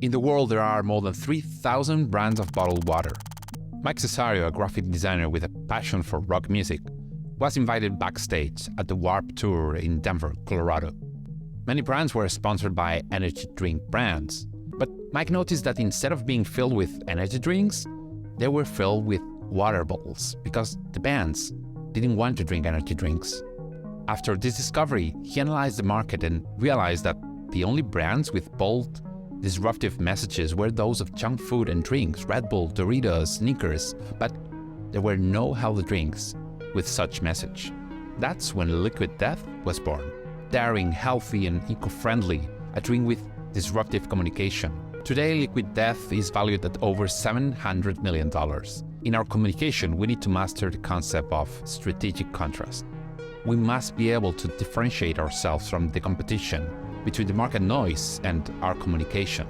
In the world, there are more than 3,000 brands of bottled water. Mike Cesario, a graphic designer with a passion for rock music, was invited backstage at the Warped Tour in Denver, Colorado. Many brands were sponsored by energy drink brands, but Mike noticed that instead of being filled with energy drinks, they were filled with water bottles because the bands didn't want to drink energy drinks. After this discovery, he analyzed the market and realized that the only brands with bold, disruptive messages were those of junk food and drinks, Red Bull, Doritos, Snickers, but there were no healthy drinks with such message. That's when Liquid Death was born. Daring, healthy, and eco-friendly, a drink with disruptive communication. Today, Liquid Death is valued at over $700 million. In our communication, we need to master the concept of strategic contrast. We must be able to differentiate ourselves from the competition between the market noise and our communication.